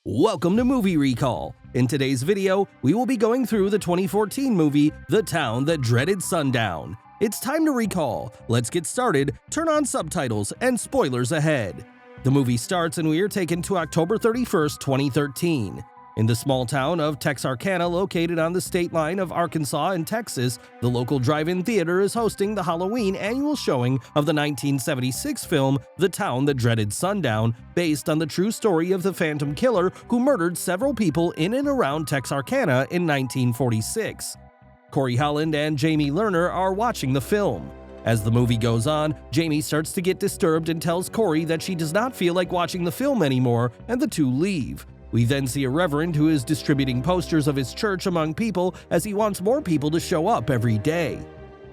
Welcome to Movie Recall. In today's video, we will be going through the 2014 movie, The Town That Dreaded Sundown. It's time to recall. Let's get started, turn on subtitles, and spoilers ahead. The movie starts and we are taken to October 31st, 2013. In the small town of Texarkana, located on the state line of Arkansas and Texas, the local drive-in theater is hosting the Halloween annual showing of the 1976 film The Town That Dreaded Sundown, based on the true story of the Phantom Killer who murdered several people in and around Texarkana in 1946. Corey Holland and Jamie Lerner are watching the film. As the movie goes on, Jamie starts to get disturbed and tells Corey that she does not feel like watching the film anymore, and the two leave. We then see a reverend who is distributing posters of his church among people as he wants more people to show up every day.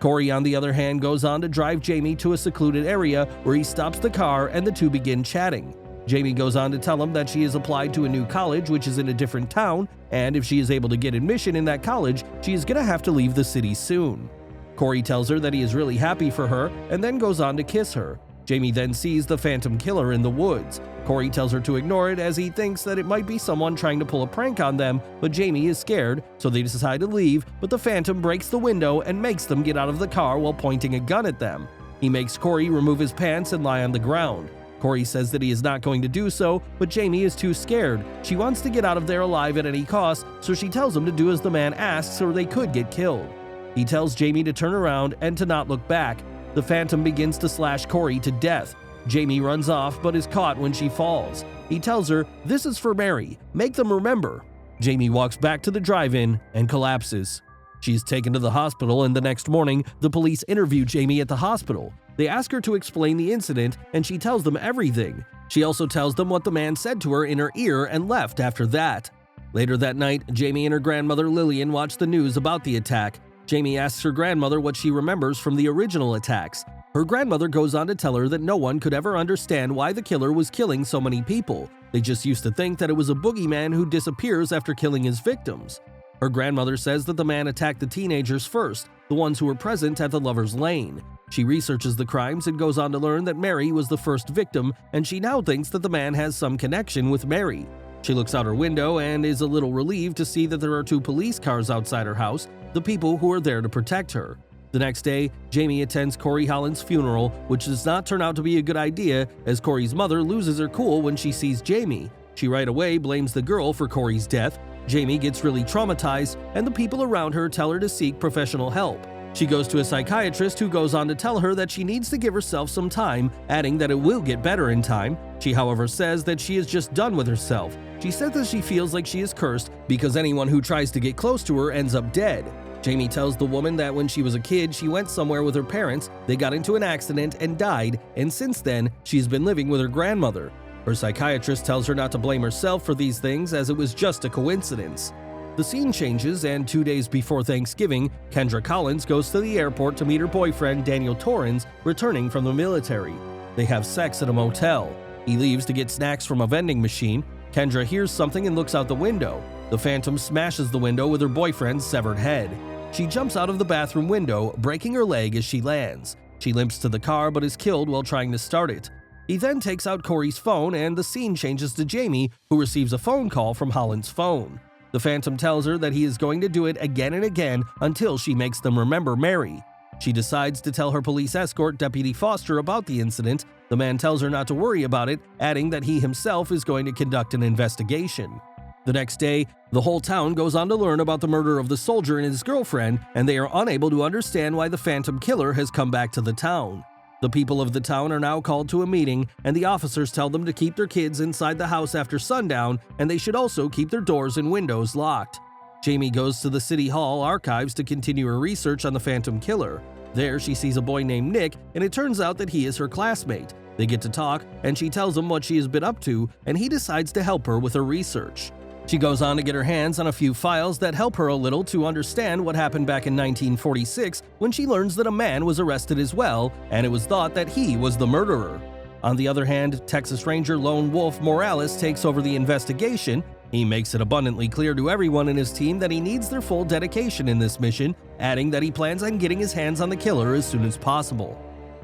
Corey, on the other hand, goes on to drive Jamie to a secluded area where he stops the car and the two begin chatting. Jamie goes on to tell him that she has applied to a new college which is in a different town, and if she is able to get admission in that college, she is going to have to leave the city soon. Corey tells her that he is really happy for her and then goes on to kiss her. Jamie then sees the Phantom Killer in the woods. Corey tells her to ignore it as he thinks that it might be someone trying to pull a prank on them, but Jamie is scared, so they decide to leave, but the Phantom breaks the window and makes them get out of the car while pointing a gun at them. He makes Corey remove his pants and lie on the ground. Corey says that he is not going to do so, but Jamie is too scared. She wants to get out of there alive at any cost, so she tells him to do as the man asks or they could get killed. He tells Jamie to turn around and to not look back. The Phantom begins to slash Corey to death. Jamie runs off but is caught when she falls. He tells her, "This is for Mary. Make them remember." Jamie walks back to the drive-in and collapses. She is taken to the hospital, and the next morning, the police interview Jamie at the hospital. They ask her to explain the incident, and she tells them everything. She also tells them what the man said to her in her ear and left after that. Later that night, Jamie and her grandmother Lillian watch the news about the attack. Jamie asks her grandmother what she remembers from the original attacks. Her grandmother goes on to tell her that no one could ever understand why the killer was killing so many people. They just used to think that it was a boogeyman who disappears after killing his victims. Her grandmother says that the man attacked the teenagers first, the ones who were present at the Lover's Lane. She researches the crimes and goes on to learn that Mary was the first victim, and she now thinks that the man has some connection with Mary. She looks out her window and is a little relieved to see that there are two police cars outside her house, the people who are there to protect her. The next day, Jamie attends Corey Holland's funeral, which does not turn out to be a good idea as Corey's mother loses her cool when she sees Jamie. She right away blames the girl for Corey's death. Jamie gets really traumatized, and the people around her tell her to seek professional help. She goes to a psychiatrist who goes on to tell her that she needs to give herself some time, adding that it will get better in time. She, however, says that she is just done with herself. She says that she feels like she is cursed because anyone who tries to get close to her ends up dead. Jamie tells the woman that when she was a kid, she went somewhere with her parents, they got into an accident and died, and since then, she's been living with her grandmother. Her psychiatrist tells her not to blame herself for these things as it was just a coincidence. The scene changes, and 2 days before Thanksgiving, Kendra Collins goes to the airport to meet her boyfriend Daniel Torrens, returning from the military. They have sex at a motel. He leaves to get snacks from a vending machine. Kendra hears something and looks out the window. The Phantom smashes the window with her boyfriend's severed head. She jumps out of the bathroom window, breaking her leg as she lands. She limps to the car but is killed while trying to start it. He then takes out Corey's phone, and the scene changes to Jamie, who receives a phone call from Holland's phone. The Phantom tells her that he is going to do it again and again until she makes them remember Mary. She decides to tell her police escort, Deputy Foster, about the incident. The man tells her not to worry about it, adding that he himself is going to conduct an investigation. The next day, the whole town goes on to learn about the murder of the soldier and his girlfriend, and they are unable to understand why the Phantom Killer has come back to the town. The people of the town are now called to a meeting, and the officers tell them to keep their kids inside the house after sundown, and they should also keep their doors and windows locked. Jamie goes to the City Hall archives to continue her research on the Phantom Killer. There, she sees a boy named Nick, and it turns out that he is her classmate. They get to talk, and she tells him what she has been up to, and he decides to help her with her research. She goes on to get her hands on a few files that help her a little to understand what happened back in 1946 when she learns that a man was arrested as well, and it was thought that he was the murderer. On the other hand, Texas Ranger Lone Wolf Morales takes over the investigation. He makes it abundantly clear to everyone in his team that he needs their full dedication in this mission, adding that he plans on getting his hands on the killer as soon as possible.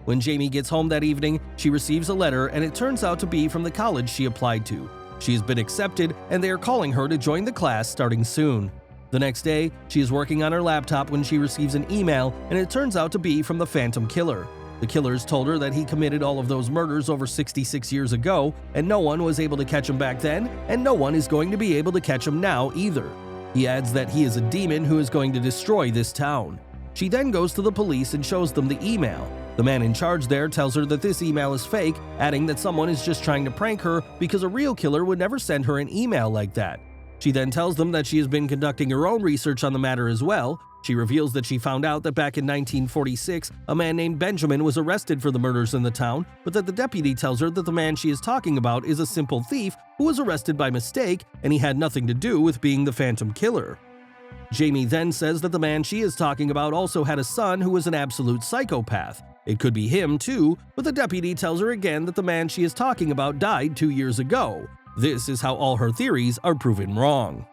When Jamie gets home that evening, she receives a letter, and it turns out to be from the college she applied to. She has been accepted and they are calling her to join the class starting soon. The next day, she is working on her laptop when she receives an email, and it turns out to be from the Phantom Killer. The killers told her that he committed all of those murders over 66 years ago, and no one was able to catch him back then, and no one is going to be able to catch him now either. He adds that he is a demon who is going to destroy this town. She then goes to the police and shows them the email. The man in charge there tells her that this email is fake, adding that someone is just trying to prank her because a real killer would never send her an email like that. She then tells them that she has been conducting her own research on the matter as well. She reveals that she found out that back in 1946, a man named Benjamin was arrested for the murders in the town, but that the deputy tells her that the man she is talking about is a simple thief who was arrested by mistake, and he had nothing to do with being the Phantom Killer. Jamie then says that the man she is talking about also had a son who was an absolute psychopath. It could be him too, but the deputy tells her again that the man she is talking about died 2 years ago. This is how all her theories are proven wrong.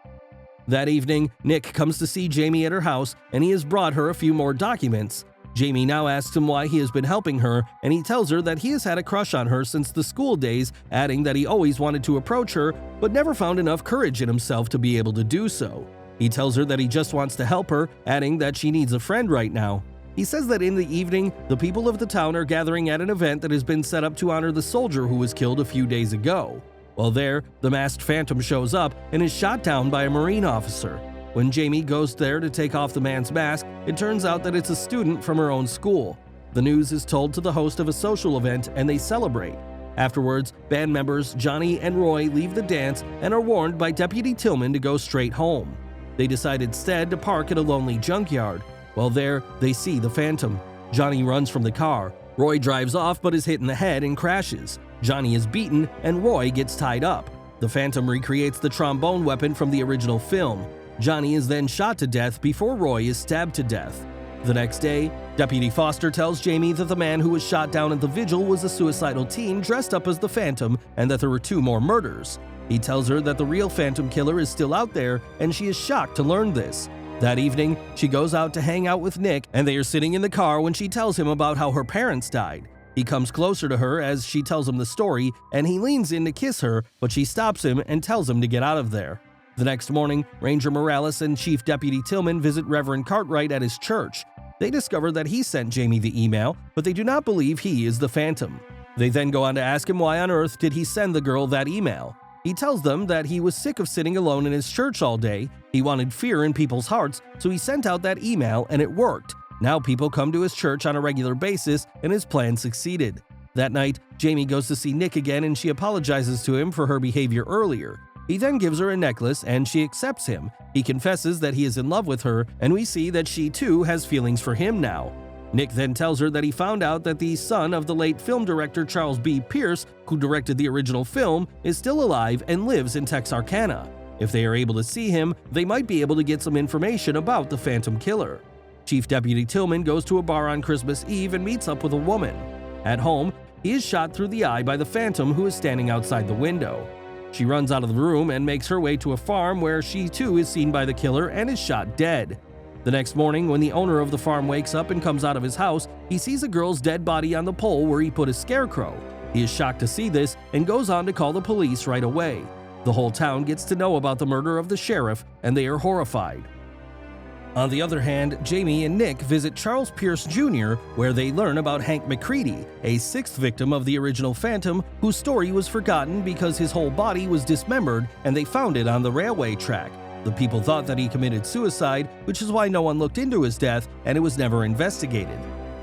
That evening, Nick comes to see Jamie at her house, and he has brought her a few more documents. Jamie now asks him why he has been helping her, and he tells her that he has had a crush on her since the school days, adding that he always wanted to approach her, but never found enough courage in himself to be able to do so. He tells her that he just wants to help her, adding that she needs a friend right now. He says that in the evening, the people of the town are gathering at an event that has been set up to honor the soldier who was killed a few days ago. While there, the masked Phantom shows up and is shot down by a Marine officer. When Jamie goes there to take off the man's mask, it turns out that it's a student from her own school. The news is told to the host of a social event and they celebrate. Afterwards, band members Johnny and Roy leave the dance and are warned by Deputy Tillman to go straight home. They decide instead to park at a lonely junkyard. While there, they see the Phantom. Johnny runs from the car. Roy drives off but is hit in the head and crashes. Johnny is beaten and Roy gets tied up. The Phantom recreates the trombone weapon from the original film. Johnny is then shot to death before Roy is stabbed to death. The next day, Deputy Foster tells Jamie that the man who was shot down at the vigil was a suicidal teen dressed up as the Phantom and that there were 2 more murders. He tells her that the real Phantom Killer is still out there, and she is shocked to learn this. That evening, she goes out to hang out with Nick, and they are sitting in the car when she tells him about how her parents died. He comes closer to her as she tells him the story, and he leans in to kiss her, but she stops him and tells him to get out of there. The next morning, Ranger Morales and Chief Deputy Tillman visit Reverend Cartwright at his church. They discover that he sent Jamie the email, but they do not believe he is the Phantom. They then go on to ask him why on earth did he send the girl that email. He tells them that he was sick of sitting alone in his church all day. He wanted fear in people's hearts, so he sent out that email and it worked. Now people come to his church on a regular basis and his plan succeeded. That night, Jamie goes to see Nick again and she apologizes to him for her behavior earlier. He then gives her a necklace and she accepts him. He confesses that he is in love with her, and we see that she too has feelings for him now. Nick then tells her that he found out that the son of the late film director Charles B. Pierce, who directed the original film, is still alive and lives in Texarkana. If they are able to see him, they might be able to get some information about the Phantom Killer. Chief Deputy Tillman goes to a bar on Christmas Eve and meets up with a woman. At home, he is shot through the eye by the Phantom who is standing outside the window. She runs out of the room and makes her way to a farm where she too is seen by the killer and is shot dead. The next morning, when the owner of the farm wakes up and comes out of his house, he sees a girl's dead body on the pole where he put a scarecrow. He is shocked to see this and goes on to call the police right away. The whole town gets to know about the murder of the sheriff, and they are horrified. On the other hand, Jamie and Nick visit Charles Pierce Jr., where they learn about Hank McCready, a 6th victim of the original Phantom, whose story was forgotten because his whole body was dismembered and they found it on the railway track. The people thought that he committed suicide, which is why no one looked into his death and it was never investigated.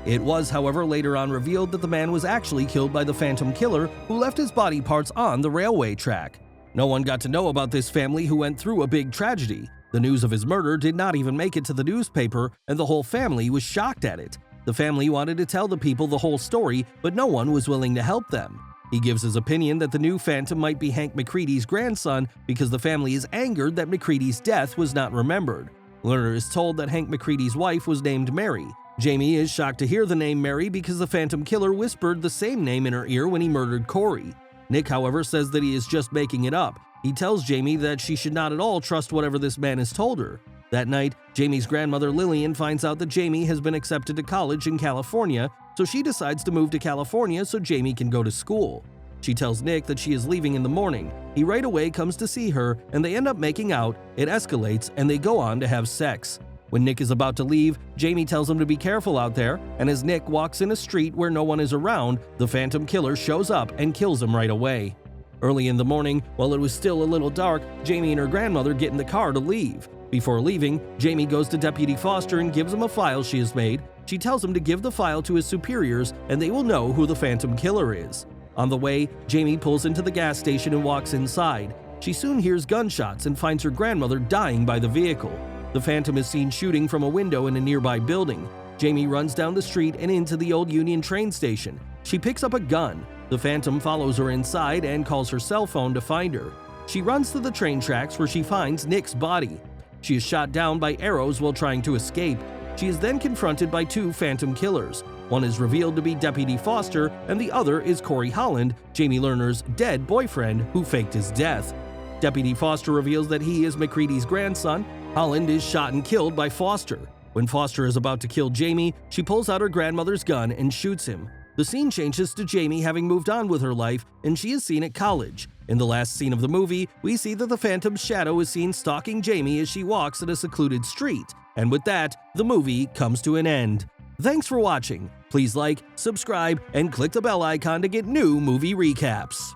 It was, however, later on revealed that the man was actually killed by the Phantom Killer, who left his body parts on the railway track. No one got to know about this family who went through a big tragedy. The news of his murder did not even make it to the newspaper, and the whole family was shocked at it. The family wanted to tell the people the whole story, but no one was willing to help them. He gives his opinion that the new Phantom might be Hank McCready's grandson because the family is angered that McCready's death was not remembered. Lerner is told that Hank McCready's wife was named Mary. Jamie is shocked to hear the name Mary because the Phantom Killer whispered the same name in her ear when he murdered Corey. Nick, however, says that he is just making it up. He tells Jamie that she should not at all trust whatever this man has told her. That night, Jamie's grandmother Lillian finds out that Jamie has been accepted to college in California, so she decides to move to California so Jamie can go to school. She tells Nick that she is leaving in the morning. He right away comes to see her, and they end up making out. It escalates, and they go on to have sex. When Nick is about to leave, Jamie tells him to be careful out there, and as Nick walks in a street where no one is around, the Phantom Killer shows up and kills him right away. Early in the morning, while it was still a little dark, Jamie and her grandmother get in the car to leave. Before leaving, Jamie goes to Deputy Foster and gives him a file she has made. She tells him to give the file to his superiors, and they will know who the Phantom Killer is. On the way, Jamie pulls into the gas station and walks inside. She soon hears gunshots and finds her grandmother dying by the vehicle. The Phantom is seen shooting from a window in a nearby building. Jamie runs down the street and into the old Union train station. She picks up a gun. The Phantom follows her inside and calls her cell phone to find her. She runs to the train tracks where she finds Nick's body. She is shot down by arrows while trying to escape. She is then confronted by two Phantom Killers. One is revealed to be Deputy Foster, and the other is Corey Holland, Jamie Lerner's dead boyfriend who faked his death. Deputy Foster reveals that he is McCready's grandson. Holland is shot and killed by Foster. When Foster is about to kill Jamie, she pulls out her grandmother's gun and shoots him. The scene changes to Jamie having moved on with her life, and she is seen at college. In the last scene of the movie, we see that the Phantom's shadow is seen stalking Jamie as she walks in a secluded street. And with that, the movie comes to an end. Thanks for watching. Please like, subscribe, and click the bell icon to get new movie recaps.